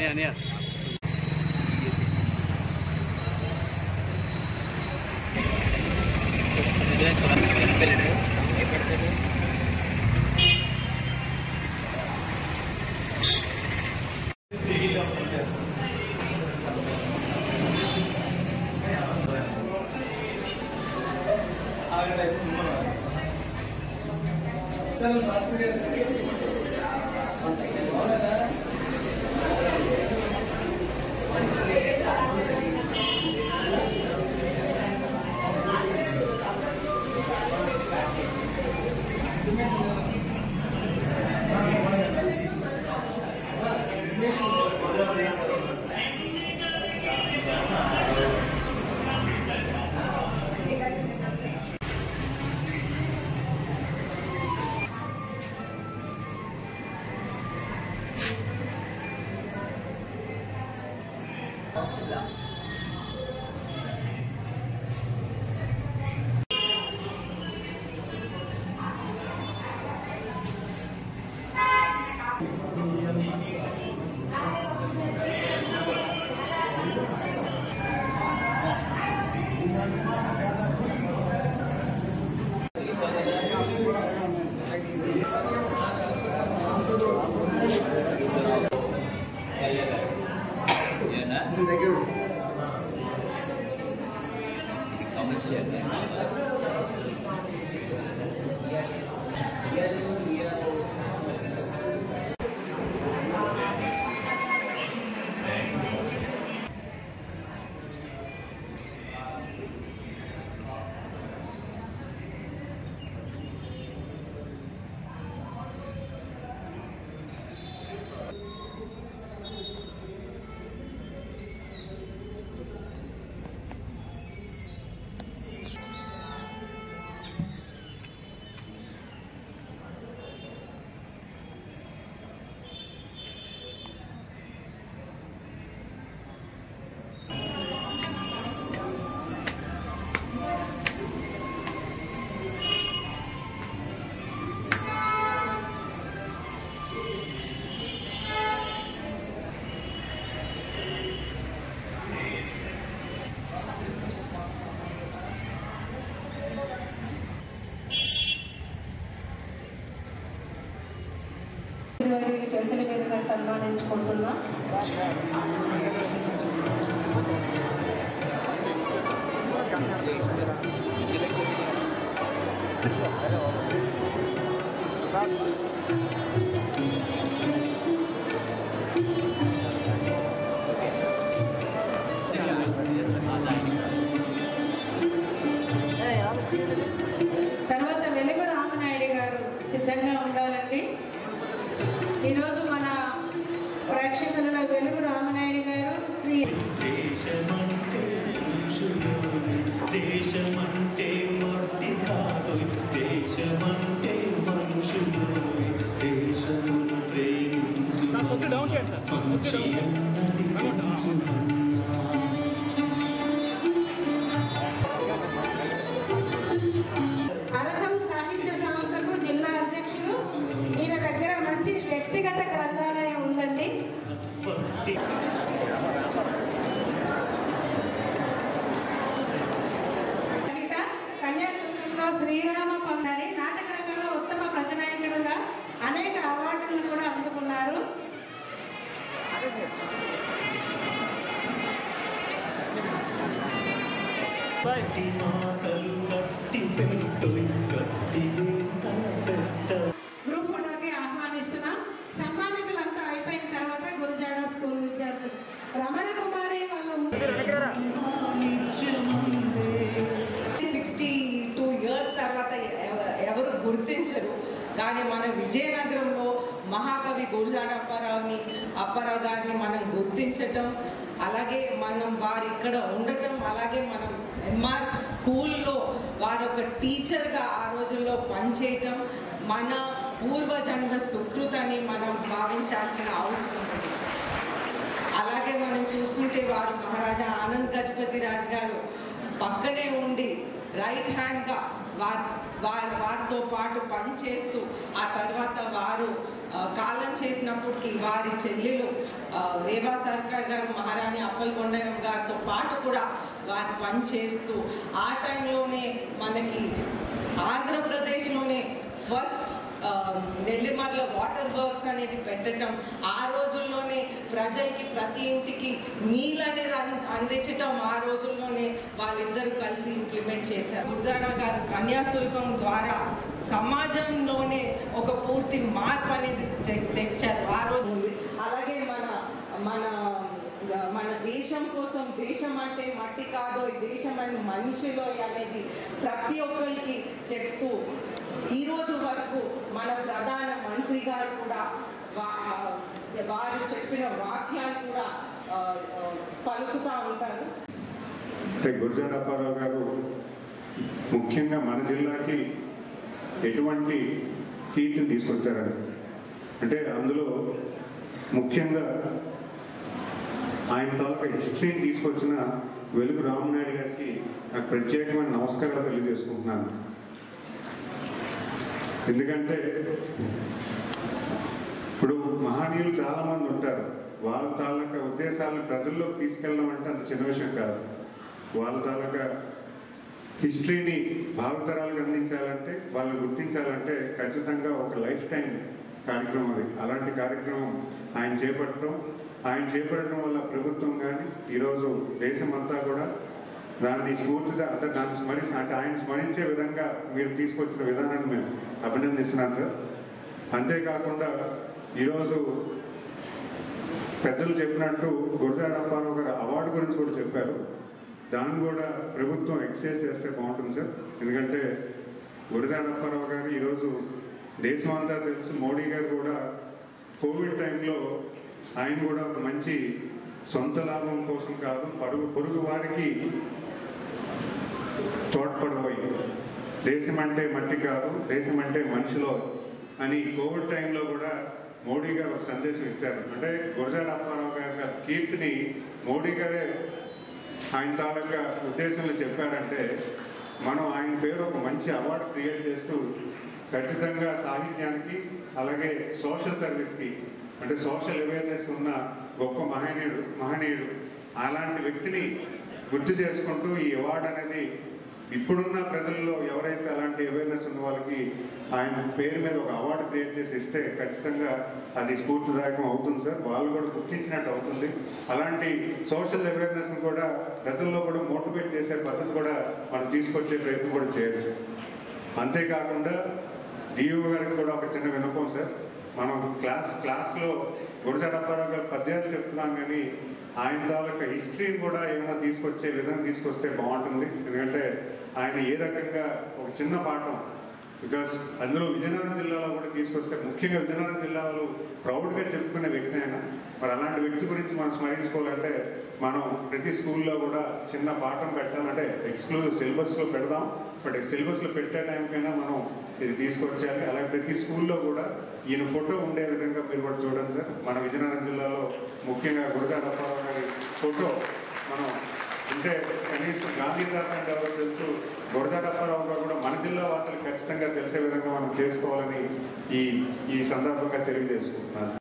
అనే చేతుల మీదుగా సన్మానించుకుంటున్నా. తర్వాత వెలుగు రామనాయుడు గారు సిద్ధంగా ఉండాలండి. ఈరోజు మన ప్రేక్షకులలో వెలుగు రామనాయుడు గారు శ్రీ దేశమంటే మట్టి కాదు, దేశమంటే మనుషులు, దేశమును ప్రేమించు మంచి అన్నది అరసం సాహిత్య సంస్థకు జిల్లా అధ్యక్షులు. ఈయన దగ్గర మంచి వ్యక్తిగత గ్రంథాలయం ఉందండి. కన్యాశుల్కంలో శ్రీరామ పొందారి నాటక రంగంలో ఉత్తమ ప్రతినాయకుడుగా అనేక అవార్డులను కూడా అందుకున్నారు. గ్రూప్ ఫోటోకి ఆహ్వానిస్తున్నాం. సన్మానితులంతా అయిపోయిన తర్వాత గురుజాడ స్కూల్ విద్యార్థులు రమణ కుమారి వాళ్ళు 62 years తర్వాత ఎవరు గుర్తించరు. కానీ మన విజయనగరంలో మహాకవి గురజాడ అప్పారావు గారిని మనం గుర్తించటం, అలాగే మనం వారు ఇక్కడ ఉండటం, అలాగే మనం ఎంఆర్ స్కూల్లో వారు ఒక టీచర్గా ఆ రోజుల్లో పనిచేయటం మన పూర్వజన్మ సుకృతని మనం భావించాల్సిన అవసరం ఉంది. అలాగే మనం చూస్తుంటే వారు మహారాజా ఆనంద్ గజపతి రాజు గారు పక్కనే ఉండి రైట్ హ్యాండ్గా వారితో పాటు పనిచేస్తూ ఆ తర్వాత వారు కాలం చేసినప్పటికీ వారి చెల్లెలు రేవా సర్కార్ గారు మహారాణి అప్పలకొండయ్య గారితో పాటు కూడా వారు పనిచేస్తూ ఆ టైంలోనే మనకి ఆంధ్రప్రదేశ్లోనే ఫస్ట్ నెల్లిమర్ల వాటర్ వర్క్స్ అనేది పెట్టడం, ఆ రోజుల్లోనే ప్రజలకి ప్రతి ఇంటికి నీళ్ళు అనేది అందించటం ఆ రోజుల్లోనే వాళ్ళిద్దరూ కలిసి ఇంప్లిమెంట్ చేశారు. గురజాడ గారు కన్యాశుల్కం ద్వారా సమాజంలోనే ఒక పూర్తి మార్పు అనేది తెచ్చారు ఆ రోజు ఉంది. అలాగే మన దేశం కోసం, దేశం అంటే మట్టి కాదో, దేశం అంటే మనిషిలో అనేది ప్రతి ఒక్కరికి చెప్తూ ఈరోజు వరకు మన ప్రధాన మంత్రి గారు కూడా వారు చెప్పిన వాక్యాలు కూడా పలుకుతూ ఉంటారు. గురజాడ అప్పారావు గారు ముఖ్యంగా మన జిల్లాకి ఎటువంటి కీర్తిని తీసుకొచ్చారని అంటే అందులో ముఖ్యంగా ఆయన తాలూకా హిస్టరీని తీసుకొచ్చిన వెలుగు రామనాయుడు గారికి నాకు ప్రత్యేకమైన నమస్కారాలు తెలియజేసుకుంటున్నాను. ఎందుకంటే ఇప్పుడు మహనీయులు చాలామంది ఉంటారు, వాళ్ళ తాలూకా ఉద్దేశాలను ప్రజల్లోకి తీసుకెళ్ళడం అంటే అంత చిన్న విషయం కాదు. వాళ్ళ తాలూకా హిస్టరీని భావితరాలకు అందించాలంటే, వాళ్ళని గుర్తించాలంటే ఖచ్చితంగా ఒక లైఫ్ టైం కార్యక్రమం అది. అలాంటి కార్యక్రమం ఆయన చేపట్టడం వల్ల ప్రభుత్వం కానీ ఈరోజు దేశమంతా కూడా దాన్ని స్ఫూర్తిగా అంటే ఆయన స్మరించే విధంగా మీరు తీసుకొచ్చిన విధానాన్ని మేము అభినందిస్తున్నాం సార్. అంతేకాకుండా ఈరోజు పెద్దలు చెప్పినట్టు గురజాడ అప్పారావు గారు అవార్డు గురించి కూడా చెప్పారు. దాన్ని కూడా ప్రభుత్వం ఎక్సైజ్ చేస్తే బాగుంటుంది సార్. ఎందుకంటే గురజాడ అప్పారావు గారు ఈరోజు దేశం అంతా తెలుసు. మోడీ గారు కూడా కోవిడ్ టైంలో ఆయన కూడా ఒక మంచి సొంత లాభం కోసం కాదు, పొరుగు వారికి తోడ్పడబోయి దేశం అంటే మట్టి కాదు, దేశం అంటే మనిషిలో అని కోవిడ్ టైంలో కూడా మోడీ గారు ఒక సందేశం ఇచ్చారు. అంటే గురజాడ అప్పారావు గారి కీర్తిని మోడీ గారే ఆయన తాలూకా ఉద్దేశంలో చెప్పారంటే మనం ఆయన పేరు ఒక మంచి అవార్డు క్రియేట్ చేస్తూ ఖచ్చితంగా సాహిత్యానికి అలాగే సోషల్ సర్వీస్కి అంటే సోషల్ అవేర్నెస్ ఉన్న గొప్ప మహనీయుడు అలాంటి వ్యక్తిని గుర్తు చేసుకుంటూ ఈ అవార్డు అనేది ఇప్పుడున్న ప్రజల్లో ఎవరైతే అలాంటి అవేర్నెస్ ఉన్న వాళ్ళకి ఆయన పేరు మీద ఒక అవార్డు క్రియేట్ చేసి ఇస్తే ఖచ్చితంగా అది స్ఫూర్తిదాయకం అవుతుంది సార్. వాళ్ళు కూడా గుర్తించినట్టు అవుతుంది. అలాంటి సోషల్ అవేర్నెస్ని కూడా ప్రజల్లో కూడా మోటివేట్ చేసే పద్ధతి కూడా మనం తీసుకొచ్చే ప్రయత్నం కూడా చేయొచ్చు. అంతేకాకుండా డిఓ గారికి కూడా ఒక చిన్న విన్నపం సార్. మనం క్లాస్లో గురజాడ అప్పారావు గారు పద్యాలు చెప్తున్నాం కానీ ఆయన తాలూకా హిస్టరీని కూడా ఏమైనా తీసుకొచ్చే విధంగా తీసుకొస్తే బాగుంటుంది. ఎందుకంటే ఆయన ఏ రకంగా ఒక చిన్న పాఠం బికాస్ అందులో విజయనగరం జిల్లాలో కూడా తీసుకొస్తే ముఖ్యంగా విజయనగరం జిల్లాలో ప్రౌడ్గా చెప్పుకునే వ్యక్తి అయినా మరి అలాంటి వ్యక్తి గురించి మనం స్మరించుకోవాలంటే మనం ప్రతి స్కూల్లో కూడా చిన్న పాఠం పెట్టాలంటే ఎక్స్క్లూజివ్ సిలబస్లో పెడదాం. బట్ సిలబస్లో పెట్టే టైంకైనా మనం ఇది తీసుకొచ్చేయాలి. అలాగే ప్రతి స్కూల్లో కూడా ఈయన ఫోటో ఉండే విధంగా మీరు కూడా చూడండి సార్. మన విజయనగరం జిల్లాలో ముఖ్యంగా గురజాడ అప్పారావు గారి ఫోటో మనం అంటే కనీసం గాంధీదాస్ అంటే ఎవరు తెలుసు, గురజాడ అప్పారావు గారు కూడా మన జిల్లా వాసులకు ఖచ్చితంగా తెలిసే విధంగా మనం చేసుకోవాలని ఈ సందర్భంగా తెలియజేసుకుంటున్నాను.